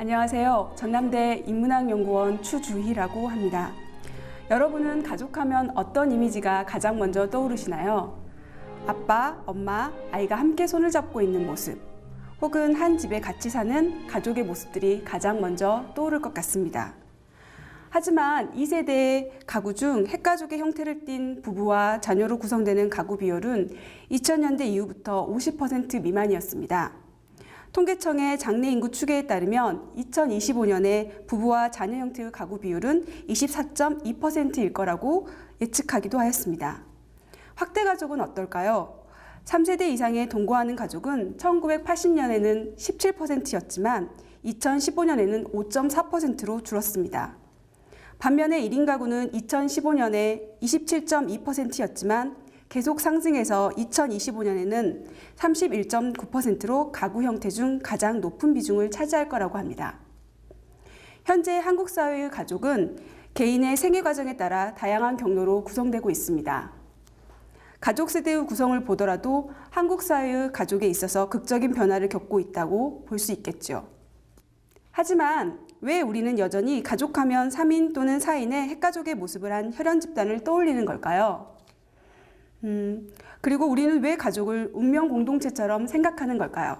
안녕하세요. 전남대 인문학연구원 추주희라고 합니다. 여러분은 가족하면 어떤 이미지가 가장 먼저 떠오르시나요? 아빠, 엄마, 아이가 함께 손을 잡고 있는 모습, 혹은 한 집에 같이 사는 가족의 모습들이 가장 먼저 떠오를 것 같습니다. 하지만 2세대의 가구 중 핵가족의 형태를 띤 부부와 자녀로 구성되는 가구 비율은 2000년대 이후부터 50% 미만이었습니다. 통계청의 장래 인구 추계에 따르면 2025년에 부부와 자녀 형태의 가구 비율은 24.2%일 거라고 예측하기도 하였습니다. 확대 가족은 어떨까요? 3세대 이상의 동거하는 가족은 1980년에는 17%였지만 2015년에는 5.4%로 줄었습니다. 반면에 1인 가구는 2015년에 27.2%였지만 계속 상승해서 2025년에는 31.9%로 가구 형태 중 가장 높은 비중을 차지할 거라고 합니다. 현재 한국 사회의 가족은 개인의 생애 과정에 따라 다양한 경로로 구성되고 있습니다. 가족 세대의 구성을 보더라도 한국 사회의 가족에 있어서 극적인 변화를 겪고 있다고 볼 수 있겠죠. 하지만 왜 우리는 여전히 가족하면 3인 또는 4인의 핵가족의 모습을 한 혈연 집단을 떠올리는 걸까요? 그리고 우리는 왜 가족을 운명 공동체처럼 생각하는 걸까요?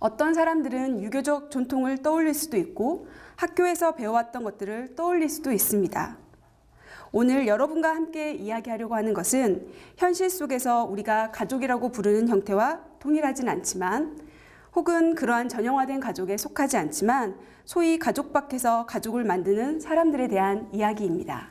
어떤 사람들은 유교적 전통을 떠올릴 수도 있고 학교에서 배워왔던 것들을 떠올릴 수도 있습니다. 오늘 여러분과 함께 이야기하려고 하는 것은 현실 속에서 우리가 가족이라고 부르는 형태와 동일하진 않지만 혹은 그러한 전형화된 가족에 속하지 않지만 소위 가족 밖에서 가족을 만드는 사람들에 대한 이야기입니다.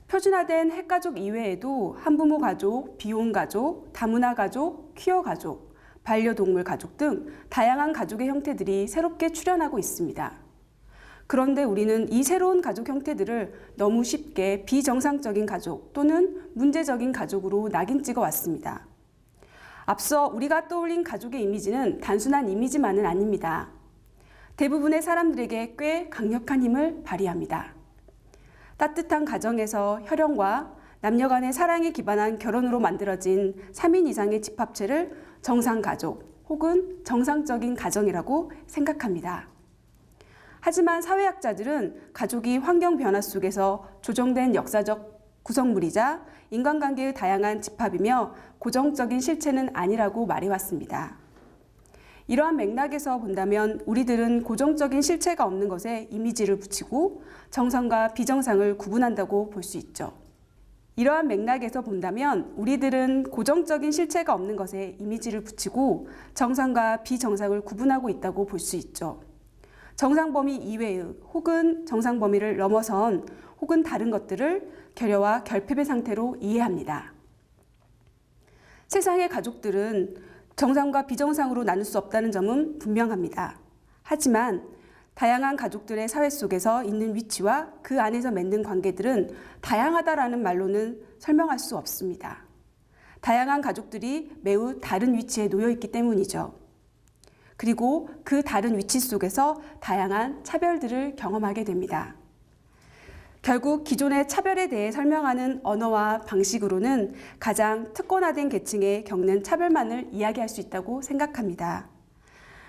표준화된 핵가족 이외에도 한부모 가족, 비혼 가족, 다문화 가족, 퀴어 가족, 반려동물 가족 등 다양한 가족의 형태들이 새롭게 출현하고 있습니다. 그런데 우리는 이 새로운 가족 형태들을 너무 쉽게 비정상적인 가족 또는 문제적인 가족으로 낙인 찍어 왔습니다. 앞서 우리가 떠올린 가족의 이미지는 단순한 이미지만은 아닙니다. 대부분의 사람들에게 꽤 강력한 힘을 발휘합니다. 따뜻한 가정에서 혈연과 남녀 간의 사랑에 기반한 결혼으로 만들어진 3인 이상의 집합체를 정상가족 혹은 정상적인 가정이라고 생각합니다. 하지만 사회학자들은 가족이 환경 변화 속에서 조정된 역사적 구성물이자 인간관계의 다양한 집합이며 고정적인 실체는 아니라고 말해왔습니다. 이러한 맥락에서 본다면 우리들은 고정적인 실체가 없는 것에 이미지를 붙이고 정상과 비정상을 구분한다고 볼 수 있죠. 이러한 맥락에서 본다면 우리들은 고정적인 실체가 없는 것에 이미지를 붙이고 정상과 비정상을 구분하고 있다고 볼 수 있죠. 정상 범위 이외의 혹은 정상 범위를 넘어선 혹은 다른 것들을 결여와 결핍의 상태로 이해합니다. 세상의 가족들은 정상과 비정상으로 나눌 수 없다는 점은 분명합니다. 하지만 다양한 가족들의 사회 속에서 있는 위치와 그 안에서 맺는 관계들은 다양하다라는 말로는 설명할 수 없습니다. 다양한 가족들이 매우 다른 위치에 놓여 있기 때문이죠. 그리고 그 다른 위치 속에서 다양한 차별들을 경험하게 됩니다. 결국 기존의 차별에 대해 설명하는 언어와 방식으로는 가장 특권화된 계층에 겪는 차별만을 이야기할 수 있다고 생각합니다.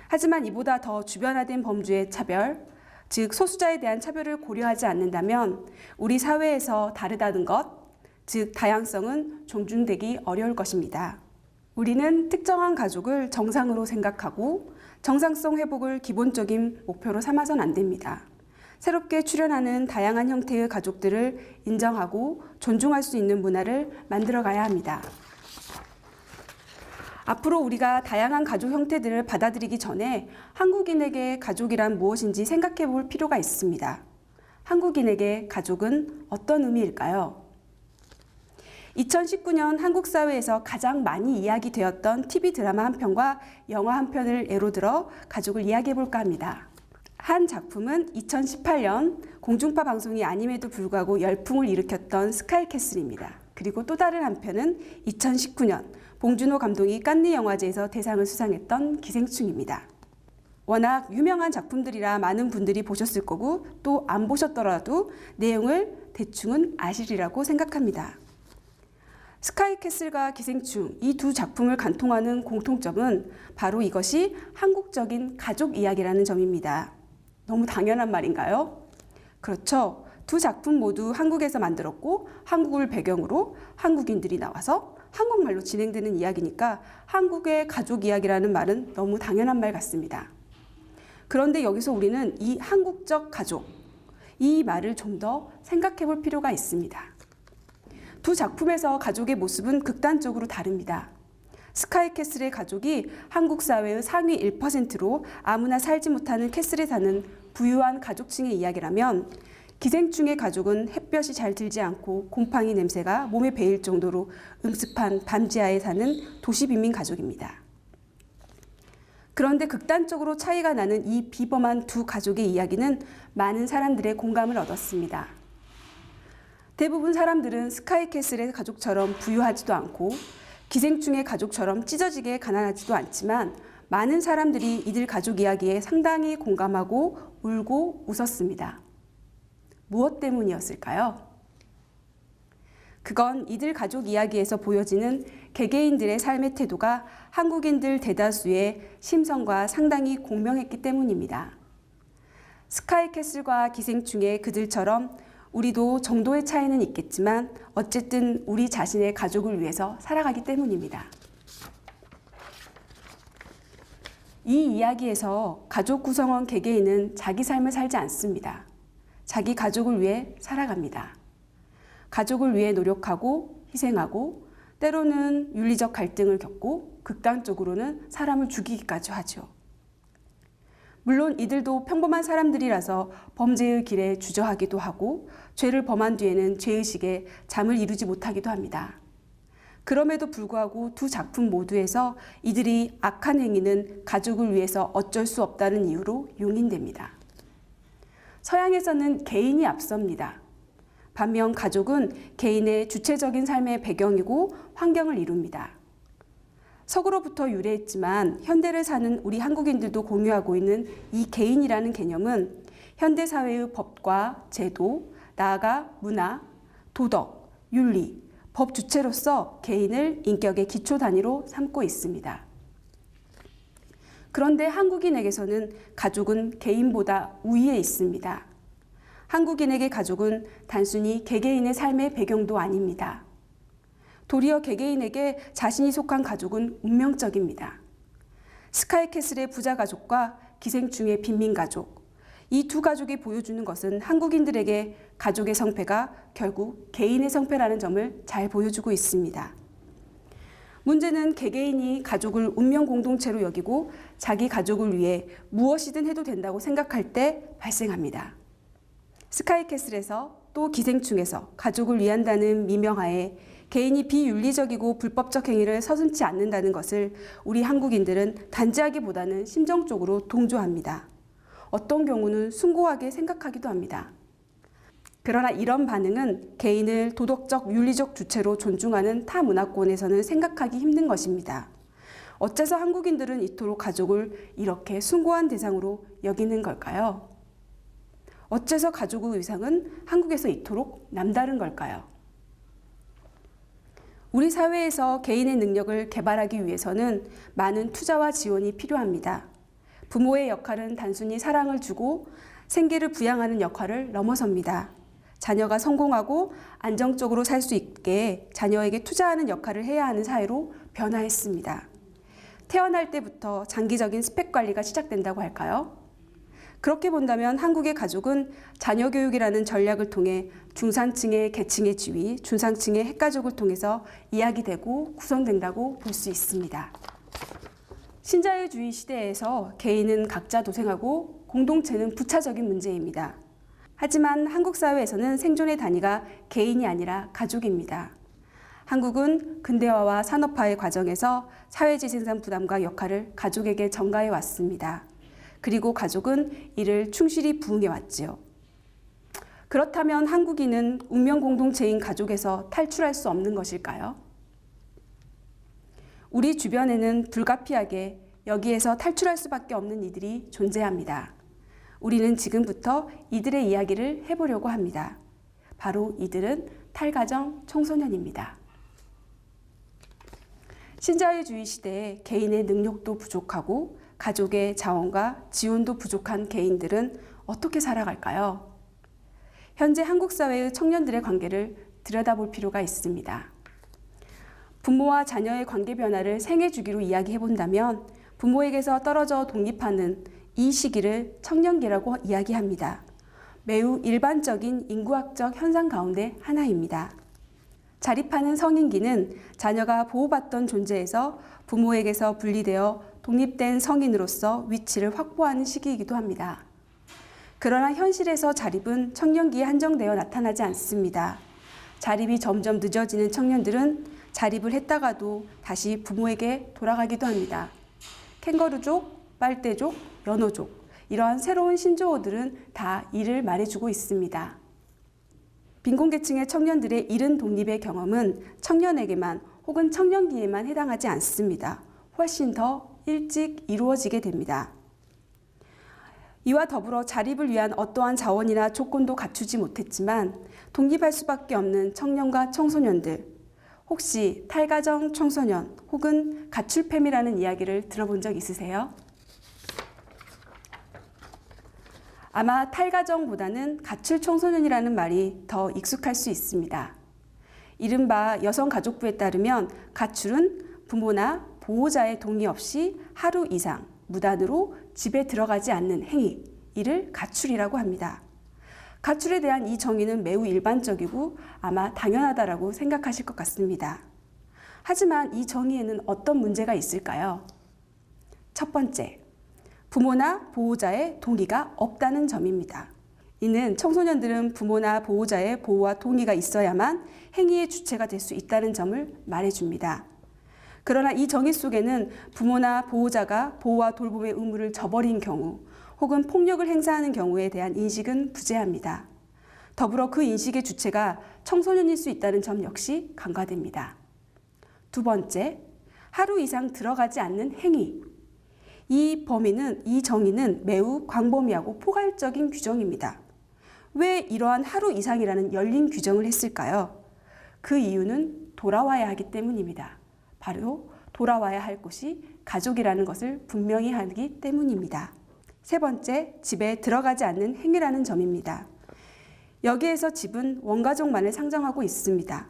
하지만 이보다 더 주변화된 범주의 차별, 즉 소수자에 대한 차별을 고려하지 않는다면 우리 사회에서 다르다는 것, 즉 다양성은 존중되기 어려울 것입니다. 우리는 특정한 가족을 정상으로 생각하고 정상성 회복을 기본적인 목표로 삼아선 안 됩니다. 새롭게 출현하는 다양한 형태의 가족들을 인정하고 존중할 수 있는 문화를 만들어가야 합니다. 앞으로 우리가 다양한 가족 형태들을 받아들이기 전에 한국인에게 가족이란 무엇인지 생각해 볼 필요가 있습니다. 한국인에게 가족은 어떤 의미일까요? 2019년 한국 사회에서 가장 많이 이야기되었던 TV 드라마 한 편과 영화 한 편을 예로 들어 가족을 이야기해 볼까 합니다. 한 작품은 2018년 공중파 방송이 아님에도 불구하고 열풍을 일으켰던 스카이캐슬입니다. 그리고 또 다른 한 편은 2019년 봉준호 감독이 칸느 영화제에서 대상을 수상했던 기생충입니다. 워낙 유명한 작품들이라 많은 분들이 보셨을 거고 또 안 보셨더라도 내용을 대충은 아시리라고 생각합니다. 스카이캐슬과 기생충 이 두 작품을 관통하는 공통점은 바로 이것이 한국적인 가족 이야기라는 점입니다. 너무 당연한 말인가요? 그렇죠. 두 작품 모두 한국에서 만들었고 한국을 배경으로 한국인들이 나와서 한국말로 진행되는 이야기니까 한국의 가족 이야기라는 말은 너무 당연한 말 같습니다. 그런데 여기서 우리는 이 한국적 가족, 이 말을 좀 더 생각해 볼 필요가 있습니다. 두 작품에서 가족의 모습은 극단적으로 다릅니다. 스카이캐슬의 가족이 한국 사회의 상위 1%로 아무나 살지 못하는 캐슬에 사는 부유한 가족층의 이야기라면 기생충의 가족은 햇볕이 잘 들지 않고 곰팡이 냄새가 몸에 배일 정도로 음습한 밤지하에 사는 도시 빈민 가족입니다. 그런데 극단적으로 차이가 나는 이 비범한 두 가족의 이야기는 많은 사람들의 공감을 얻었습니다. 대부분 사람들은 스카이캐슬의 가족처럼 부유하지도 않고 기생충의 가족처럼 찢어지게 가난하지도 않지만 많은 사람들이 이들 가족 이야기에 상당히 공감하고 울고 웃었습니다. 무엇 때문이었을까요? 그건 이들 가족 이야기에서 보여지는 개개인들의 삶의 태도가 한국인들 대다수의 심성과 상당히 공명했기 때문입니다. 스카이캐슬과 기생충의 그들처럼 우리도 정도의 차이는 있겠지만 어쨌든 우리 자신의 가족을 위해서 살아가기 때문입니다. 이 이야기에서 가족 구성원 개개인은 자기 삶을 살지 않습니다. 자기 가족을 위해 살아갑니다. 가족을 위해 노력하고 희생하고 때로는 윤리적 갈등을 겪고 극단적으로는 사람을 죽이기까지 하죠. 물론 이들도 평범한 사람들이라서 범죄의 길에 주저하기도 하고 죄를 범한 뒤에는 죄의식에 잠을 이루지 못하기도 합니다. 그럼에도 불구하고 두 작품 모두에서 이들이 악한 행위는 가족을 위해서 어쩔 수 없다는 이유로 용인됩니다. 서양에서는 개인이 앞섭니다. 반면 가족은 개인의 주체적인 삶의 배경이고 환경을 이룹니다. 서구로부터 유래했지만 현대를 사는 우리 한국인들도 공유하고 있는 이 개인이라는 개념은 현대사회의 법과 제도, 나아가 문화, 도덕, 윤리, 법 주체로서 개인을 인격의 기초 단위로 삼고 있습니다. 그런데 한국인에게서는 가족은 개인보다 우위에 있습니다. 한국인에게 가족은 단순히 개개인의 삶의 배경도 아닙니다. 도리어 개개인에게 자신이 속한 가족은 운명적입니다. 스카이캐슬의 부자 가족과 기생충의 빈민 가족, 이 두 가족이 보여주는 것은 한국인들에게 가족의 성패가 결국 개인의 성패라는 점을 잘 보여주고 있습니다. 문제는 개개인이 가족을 운명 공동체로 여기고 자기 가족을 위해 무엇이든 해도 된다고 생각할 때 발생합니다. 스카이캐슬에서 또 기생충에서 가족을 위한다는 미명하에 개인이 비윤리적이고 불법적 행위를 서슴지 않는다는 것을 우리 한국인들은 단지하기보다는 심정적으로 동조합니다. 어떤 경우는 숭고하게 생각하기도 합니다. 그러나 이런 반응은 개인을 도덕적, 윤리적 주체로 존중하는 타 문화권에서는 생각하기 힘든 것입니다. 어째서 한국인들은 이토록 가족을 이렇게 숭고한 대상으로 여기는 걸까요? 어째서 가족의 위상은 한국에서 이토록 남다른 걸까요? 우리 사회에서 개인의 능력을 개발하기 위해서는 많은 투자와 지원이 필요합니다. 부모의 역할은 단순히 사랑을 주고 생계를 부양하는 역할을 넘어섭니다. 자녀가 성공하고 안정적으로 살 수 있게 자녀에게 투자하는 역할을 해야 하는 사회로 변화했습니다. 태어날 때부터 장기적인 스펙 관리가 시작된다고 할까요? 그렇게 본다면 한국의 가족은 자녀 교육이라는 전략을 통해 중산층의 계층의 지위, 중상층의 핵가족을 통해서 이야기되고 구성된다고 볼 수 있습니다. 신자유주의 시대에서 개인은 각자 도생하고 공동체는 부차적인 문제입니다. 하지만 한국 사회에서는 생존의 단위가 개인이 아니라 가족입니다. 한국은 근대화와 산업화의 과정에서 사회재생산 부담과 역할을 가족에게 전가해 왔습니다. 그리고 가족은 이를 충실히 부응해 왔지요. 그렇다면 한국인은 운명 공동체인 가족에서 탈출할 수 없는 것일까요? 우리 주변에는 불가피하게 여기에서 탈출할 수밖에 없는 이들이 존재합니다. 우리는 지금부터 이들의 이야기를 해보려고 합니다. 바로 이들은 탈가정 청소년입니다. 신자유주의 시대에 개인의 능력도 부족하고 가족의 자원과 지원도 부족한 개인들은 어떻게 살아갈까요? 현재 한국 사회의 청년들의 관계를 들여다볼 필요가 있습니다. 부모와 자녀의 관계 변화를 생애 주기로 이야기해 본다면 부모에게서 떨어져 독립하는 이 시기를 청년기라고 이야기합니다. 매우 일반적인 인구학적 현상 가운데 하나입니다. 자립하는 성인기는 자녀가 보호받던 존재에서 부모에게서 분리되어 독립된 성인으로서 위치를 확보하는 시기이기도 합니다. 그러나 현실에서 자립은 청년기에 한정되어 나타나지 않습니다. 자립이 점점 늦어지는 청년들은 자립을 했다가도 다시 부모에게 돌아가기도 합니다. 캥거루족, 빨대족, 연어족, 이러한 새로운 신조어들은 다 이를 말해주고 있습니다. 빈곤계층의 청년들의 이른 독립의 경험은 청년에게만 혹은 청년기에만 해당하지 않습니다. 훨씬 더 일찍 이루어지게 됩니다. 이와 더불어 자립을 위한 어떠한 자원이나 조건도 갖추지 못했지만 독립할 수밖에 없는 청년과 청소년들, 혹시 탈가정 청소년 혹은 가출팸이라는 이야기를 들어본 적 있으세요? 아마 탈가정보다는 가출 청소년이라는 말이 더 익숙할 수 있습니다. 이른바 여성가족부에 따르면 가출은 부모나 보호자의 동의 없이 하루 이상 무단으로 집에 들어가지 않는 행위, 이를 가출이라고 합니다. 가출에 대한 이 정의는 매우 일반적이고 아마 당연하다라고 생각하실 것 같습니다. 하지만 이 정의에는 어떤 문제가 있을까요? 첫 번째, 부모나 보호자의 동의가 없다는 점입니다. 이는 청소년들은 부모나 보호자의 보호와 동의가 있어야만 행위의 주체가 될 수 있다는 점을 말해줍니다. 그러나 이 정의 속에는 부모나 보호자가 보호와 돌봄의 의무를 저버린 경우 혹은 폭력을 행사하는 경우에 대한 인식은 부재합니다. 더불어 그 인식의 주체가 청소년일 수 있다는 점 역시 간과됩니다. 두 번째, 하루 이상 들어가지 않는 행위. 이 정의는 매우 광범위하고 포괄적인 규정입니다. 왜 이러한 하루 이상이라는 열린 규정을 했을까요? 그 이유는 돌아와야 하기 때문입니다. 바로 돌아와야 할 곳이 가족이라는 것을 분명히 하기 때문입니다. 세 번째, 집에 들어가지 않는 행위라는 점입니다. 여기에서 집은 원가족만을 상정하고 있습니다.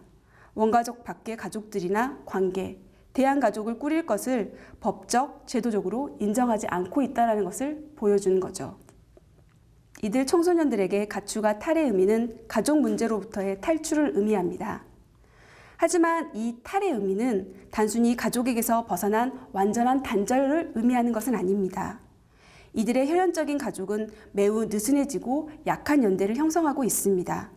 원가족 밖의 가족들이나 관계, 대안가족을 꾸릴 것을 법적, 제도적으로 인정하지 않고 있다는 것을 보여주는 거죠. 이들 청소년들에게 가출과 탈의 의미는 가족 문제로부터의 탈출을 의미합니다. 하지만 이 탈의 의미는 단순히 가족에게서 벗어난 완전한 단절을 의미하는 것은 아닙니다. 이들의 혈연적인 가족은 매우 느슨해지고 약한 연대를 형성하고 있습니다.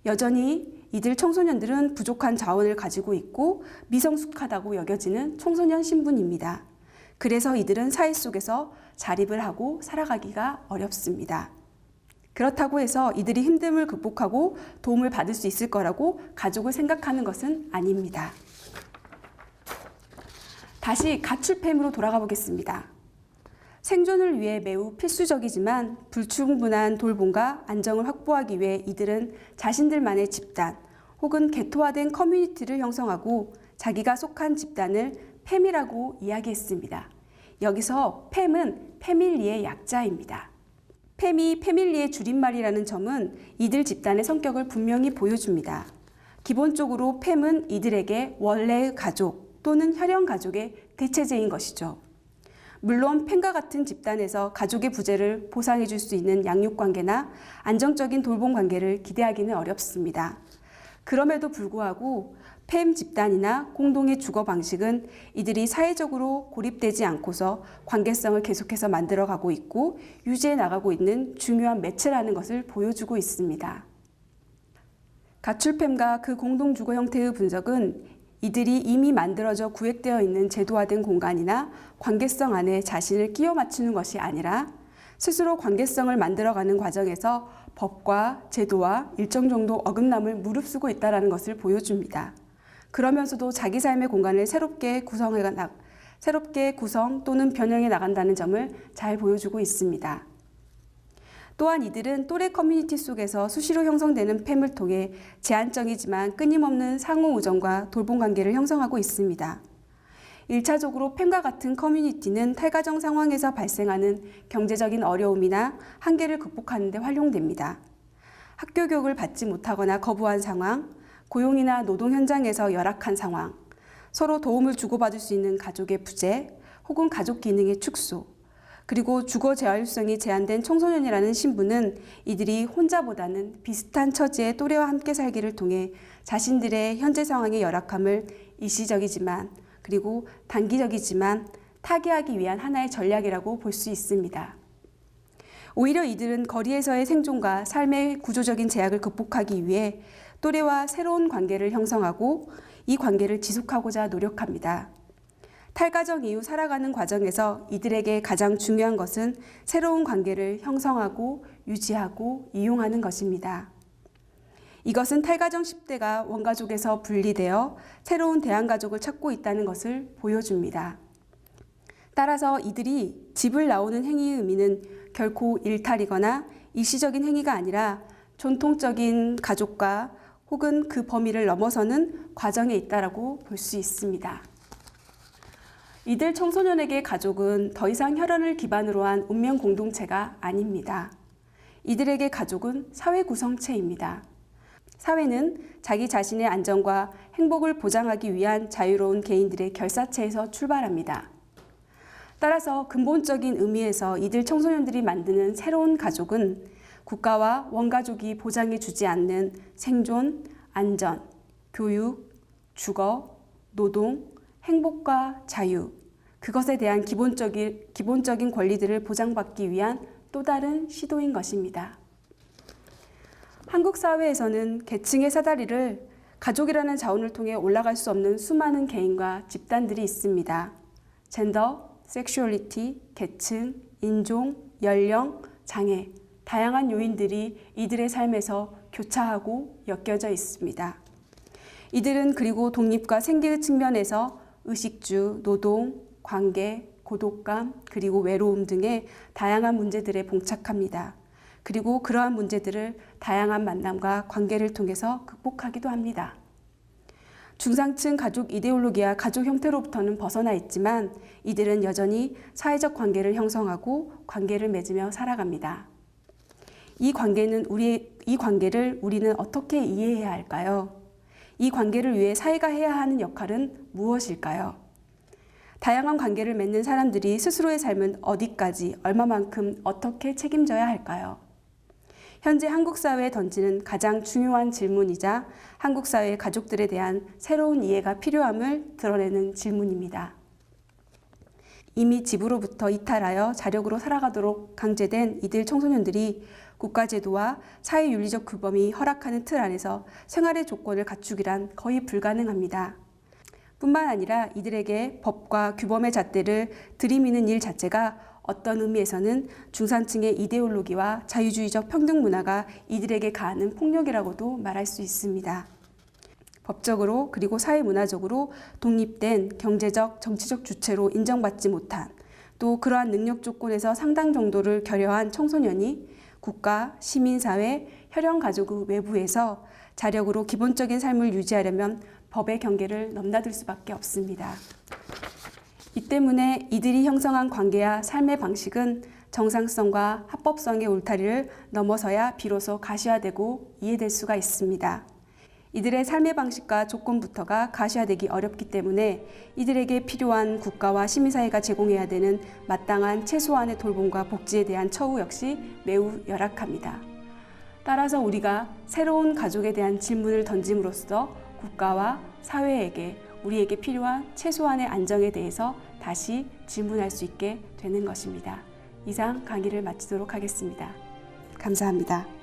여전히 이들 청소년들은 부족한 자원을 가지고 있고 미성숙하다고 여겨지는 청소년 신분입니다. 그래서 이들은 사회 속에서 자립을 하고 살아가기가 어렵습니다. 그렇다고 해서 이들이 힘듦을 극복하고 도움을 받을 수 있을 거라고 가족을 생각하는 것은 아닙니다. 다시 가출팸으로 돌아가 보겠습니다. 생존을 위해 매우 필수적이지만 불충분한 돌봄과 안정을 확보하기 위해 이들은 자신들만의 집단 혹은 개토화된 커뮤니티를 형성하고 자기가 속한 집단을 팸이라고 이야기했습니다. 여기서 팸은 패밀리의 약자입니다. 팸이 패밀리의 줄임말이라는 점은 이들 집단의 성격을 분명히 보여줍니다. 기본적으로 팸은 이들에게 원래의 가족 또는 혈연 가족의 대체제인 것이죠. 물론 팸과 같은 집단에서 가족의 부재를 보상해 줄 수 있는 양육관계나 안정적인 돌봄관계를 기대하기는 어렵습니다. 그럼에도 불구하고 팸 집단이나 공동의 주거 방식은 이들이 사회적으로 고립되지 않고서 관계성을 계속해서 만들어가고 있고 유지해 나가고 있는 중요한 매체라는 것을 보여주고 있습니다. 가출팸과 그 공동주거 형태의 분석은 이들이 이미 만들어져 구획되어 있는 제도화된 공간이나 관계성 안에 자신을 끼워 맞추는 것이 아니라 스스로 관계성을 만들어가는 과정에서 법과 제도와 일정 정도 어긋남을 무릅쓰고 있다는 것을 보여줍니다. 그러면서도 자기 삶의 공간을 새롭게 구성 또는 변형해 나간다는 점을 잘 보여주고 있습니다. 또한 이들은 또래 커뮤니티 속에서 수시로 형성되는 팸을 통해 제한적이지만 끊임없는 상호 우정과 돌봄 관계를 형성하고 있습니다. 1차적으로 팸과 같은 커뮤니티는 탈가정 상황에서 발생하는 경제적인 어려움이나 한계를 극복하는 데 활용됩니다. 학교 교육을 받지 못하거나 거부한 상황, 고용이나 노동 현장에서 열악한 상황, 서로 도움을 주고받을 수 있는 가족의 부재 혹은 가족 기능의 축소, 그리고 주거 자율성이 제한된 청소년이라는 신분은 이들이 혼자보다는 비슷한 처지의 또래와 함께 살기를 통해 자신들의 현재 상황의 열악함을 일시적이지만 그리고 단기적이지만 타개하기 위한 하나의 전략이라고 볼 수 있습니다. 오히려 이들은 거리에서의 생존과 삶의 구조적인 제약을 극복하기 위해 또래와 새로운 관계를 형성하고 이 관계를 지속하고자 노력합니다. 탈가정 이후 살아가는 과정에서 이들에게 가장 중요한 것은 새로운 관계를 형성하고 유지하고 이용하는 것입니다. 이것은 탈가정 10대가 원가족에서 분리되어 새로운 대안가족을 찾고 있다는 것을 보여줍니다. 따라서 이들이 집을 나오는 행위의 의미는 결코 일탈이거나 일시적인 행위가 아니라 전통적인 가족과 혹은 그 범위를 넘어서는 과정에 있다고 볼 수 있습니다. 이들 청소년에게 가족은 더 이상 혈연을 기반으로 한 운명 공동체가 아닙니다. 이들에게 가족은 사회 구성체입니다. 사회는 자기 자신의 안전과 행복을 보장하기 위한 자유로운 개인들의 결사체에서 출발합니다. 따라서 근본적인 의미에서 이들 청소년들이 만드는 새로운 가족은 국가와 원가족이 보장해 주지 않는 생존, 안전, 교육, 주거, 노동, 행복과 자유, 그것에 대한 기본적인 권리들을 보장받기 위한 또 다른 시도인 것입니다. 한국 사회에서는 계층의 사다리를 가족이라는 자원을 통해 올라갈 수 없는 수많은 개인과 집단들이 있습니다. 젠더, 섹슈얼리티, 계층, 인종, 연령, 장애, 다양한 요인들이 이들의 삶에서 교차하고 엮여져 있습니다. 이들은 그리고 독립과 생계의 측면에서 의식주, 노동, 관계, 고독감, 그리고 외로움 등의 다양한 문제들에 봉착합니다. 그리고 그러한 문제들을 다양한 만남과 관계를 통해서 극복하기도 합니다. 중상층 가족 이데올로기와 가족 형태로부터는 벗어나 있지만 이들은 여전히 사회적 관계를 형성하고 관계를 맺으며 살아갑니다. 이 관계를 우리는 어떻게 이해해야 할까요? 이 관계를 위해 사회가 해야 하는 역할은 무엇일까요? 다양한 관계를 맺는 사람들이 스스로의 삶은 어디까지, 얼마만큼, 어떻게 책임져야 할까요? 현재 한국 사회에 던지는 가장 중요한 질문이자 한국 사회의 가족들에 대한 새로운 이해가 필요함을 드러내는 질문입니다. 이미 집으로부터 이탈하여 자력으로 살아가도록 강제된 이들 청소년들이 국가제도와 사회윤리적 규범이 허락하는 틀 안에서 생활의 조건을 갖추기란 거의 불가능합니다. 뿐만 아니라 이들에게 법과 규범의 잣대를 들이미는 일 자체가 어떤 의미에서는 중산층의 이데올로기와 자유주의적 평등 문화가 이들에게 가하는 폭력이라고도 말할 수 있습니다. 법적으로 그리고 사회문화적으로 독립된 경제적, 정치적 주체로 인정받지 못한 또 그러한 능력 조건에서 상당 정도를 결여한 청소년이 국가, 시민사회, 혈연가족의 외부에서 자력으로 기본적인 삶을 유지하려면 법의 경계를 넘나들 수밖에 없습니다. 이 때문에 이들이 형성한 관계와 삶의 방식은 정상성과 합법성의 울타리를 넘어서야 비로소 가시화되고 이해될 수가 있습니다. 이들의 삶의 방식과 조건부터가 가시화되기 어렵기 때문에 이들에게 필요한 국가와 시민사회가 제공해야 되는 마땅한 최소한의 돌봄과 복지에 대한 처우 역시 매우 열악합니다. 따라서 우리가 새로운 가족에 대한 질문을 던짐으로써 국가와 사회에게 우리에게 필요한 최소한의 안정에 대해서 다시 질문할 수 있게 되는 것입니다. 이상 강의를 마치도록 하겠습니다. 감사합니다.